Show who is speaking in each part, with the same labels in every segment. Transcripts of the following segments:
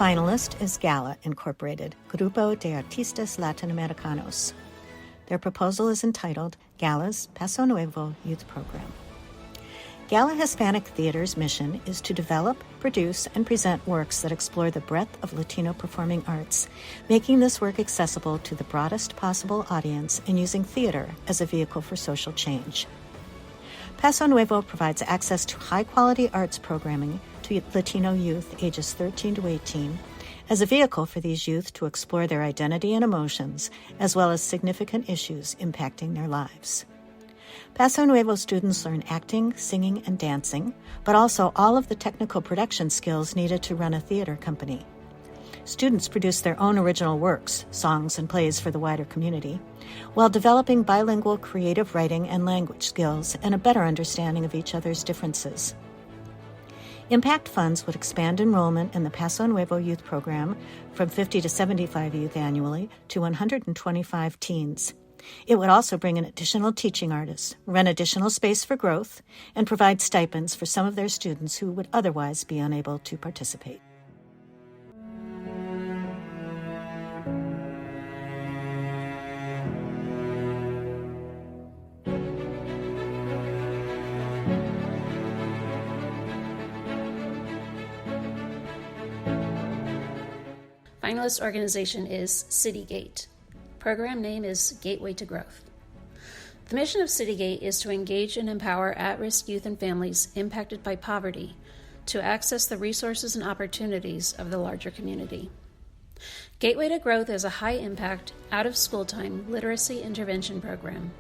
Speaker 1: finalist is GALA Incorporated, Grupo de Artistas Latinoamericanos. Their proposal is entitled GALA's Paso Nuevo Youth Program. Gala Hispanic Theater's mission is to develop, produce, and present works that explore the breadth of Latino performing arts, making this work accessible to the broadest possible audience and using theater as a vehicle for social change. Paso Nuevo provides access to high-quality arts programming to Latino youth ages 13 to 18 as a vehicle for these youth to explore their identity and emotions, as well as significant issues impacting their lives. Paso Nuevo students learn acting, singing, and dancing, but also all of the technical production skills needed to run a theater company. Students produce their own original works, songs, and plays for the wider community, while developing bilingual creative writing and language skills and a better understanding of each other's differences. Impact funds would expand enrollment in the Paso Nuevo Youth Program from 50 to 75 youth annually to 125 teens. It would also bring in additional teaching artists, rent additional space for growth, and provide stipends for some of their students who would otherwise be unable to participate.
Speaker 2: Finalist organization is CityGate. Program name is Gateway to Growth. The mission of CityGate is to engage and empower at-risk youth and families impacted by poverty to access the resources and opportunities of the larger community. Gateway to Growth is a high-impact, out-of-school time literacy intervention program.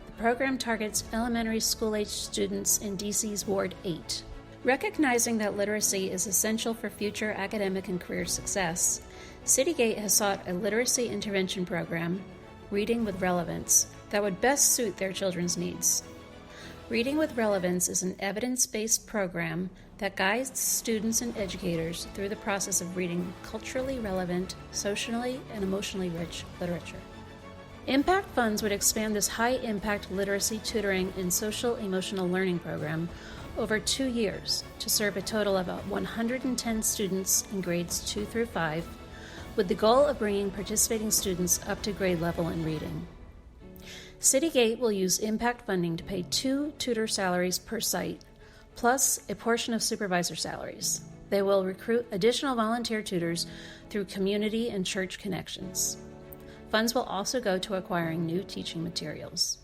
Speaker 2: The program targets elementary school-age students in DC's Ward 8. Recognizing that literacy is essential for future academic and career success, CityGate has sought a literacy intervention program, Reading with Relevance, that would best suit their children's needs. Reading with Relevance is an evidence-based program that guides students and educators through the process of reading culturally relevant, socially and emotionally rich literature. Impact funds would expand this high-impact literacy tutoring and social-emotional learning program over 2 years to serve a total of 110 students in grades 2 through 5, with the goal of bringing participating students up to grade level in reading. CityGate will use impact funding to pay 2 tutor salaries per site, plus a portion of supervisor salaries. They will recruit additional volunteer tutors through community and church connections. Funds will also go to acquiring new teaching materials.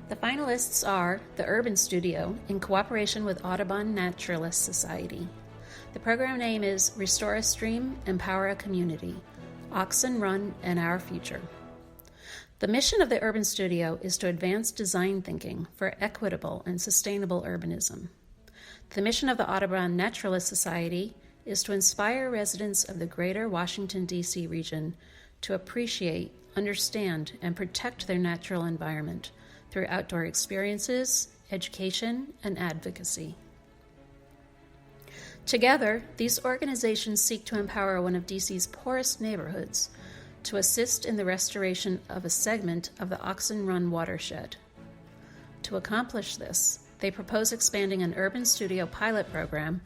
Speaker 2: The finalists are the Urban Studio in cooperation with Audubon Naturalist Society. The program name is Restore a Stream, Empower a Community, Oxen Run and Our Future. The mission of the Urban Studio is to advance design thinking for equitable and sustainable urbanism. The mission of the Audubon Naturalist Society is to inspire residents of the greater Washington, D.C. region to appreciate, understand, and protect their natural environment through outdoor experiences, education, and advocacy. Together, these organizations seek to empower one of DC's poorest neighborhoods to assist in the restoration of a segment of the Oxen Run watershed. To accomplish this, they propose expanding an Urban Studio pilot program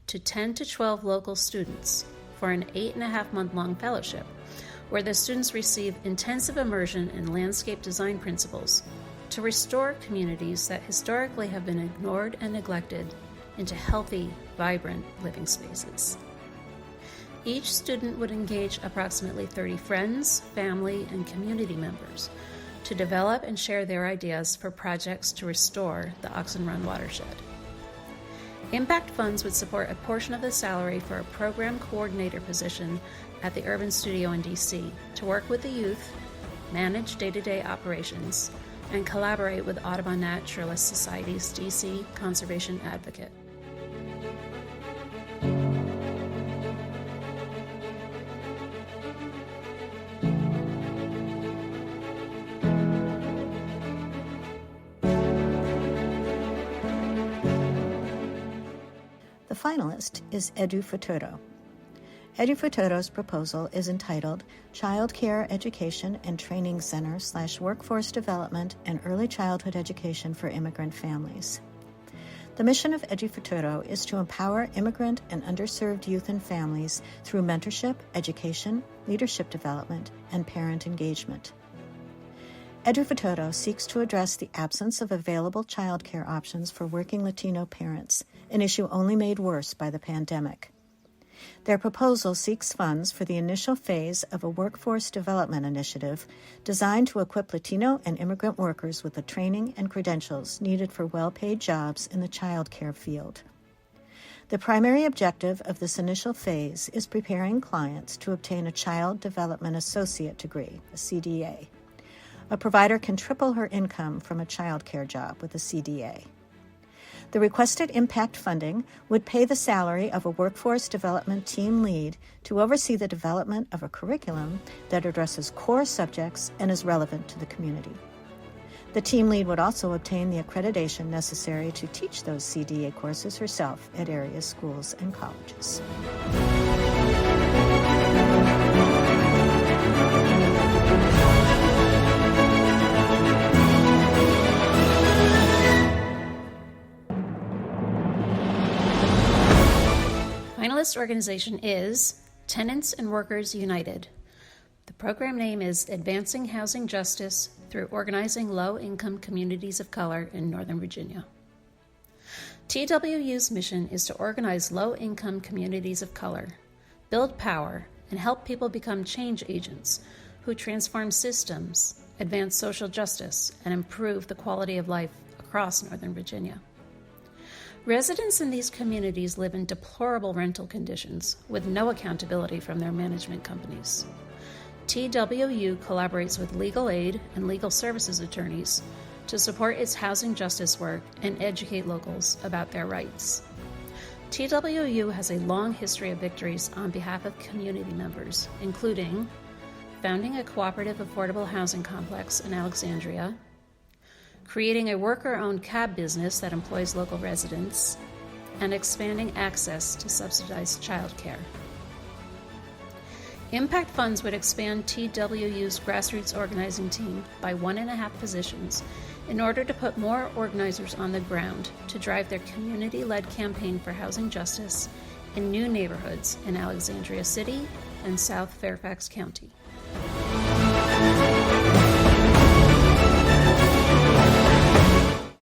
Speaker 2: to 10 to 12 local students for an 8.5-month-long fellowship, where the students receive intensive immersion in landscape design principles to restore communities that historically have been ignored and neglected into healthy, vibrant living spaces. Each student would engage approximately 30 friends, family, and community members to develop and share their ideas for projects to restore the Oxen Run watershed. Impact funds would support a portion of the salary for a program coordinator position at the Urban Studio in DC to work with the youth, manage day-to-day operations, and collaborate with Audubon Naturalist Society's DC Conservation Advocate.
Speaker 1: The finalist is Edu Futuro. EduFuturo's proposal is entitled Child Care Education and Training Center / Workforce Development and Early Childhood Education for Immigrant Families. The mission of EduFuturo is to empower immigrant and underserved youth and families through mentorship, education, leadership development, and parent engagement. EduFuturo seeks to address the absence of available childcare options for working Latino parents, an issue only made worse by the pandemic. Their proposal seeks funds for the initial phase of a workforce development initiative designed to equip Latino and immigrant workers with the training and credentials needed for well-paid jobs in the childcare field. The primary objective of this initial phase is preparing clients to obtain a Child Development Associate degree, a CDA. A provider can triple her income from a childcare job with a CDA. The requested impact funding would pay the salary of a workforce development team lead to oversee the development of a curriculum that addresses core subjects and is relevant to the community. The team lead would also obtain the accreditation necessary to teach those CDA courses herself at area schools and colleges.
Speaker 2: Finalist organization is Tenants and Workers United. The program name is Advancing Housing Justice through Organizing Low-Income Communities of Color in Northern Virginia. TWU's mission is to organize low-income communities of color, build power, and help people become change agents who transform systems, advance social justice, and improve the quality of life across Northern Virginia. Residents in these communities live in deplorable rental conditions with no accountability from their management companies. TWU collaborates with legal aid and legal services attorneys to support its housing justice work and educate locals about their rights. TWU has a long history of victories on behalf of community members, including founding a cooperative affordable housing complex in Alexandria, creating a worker-owned cab business that employs local residents, and expanding access to subsidized childcare. Impact funds would expand TWU's grassroots organizing team by 1.5 positions in order to put more organizers on the ground to drive their community-led campaign for housing justice in new neighborhoods in Alexandria City and South Fairfax County.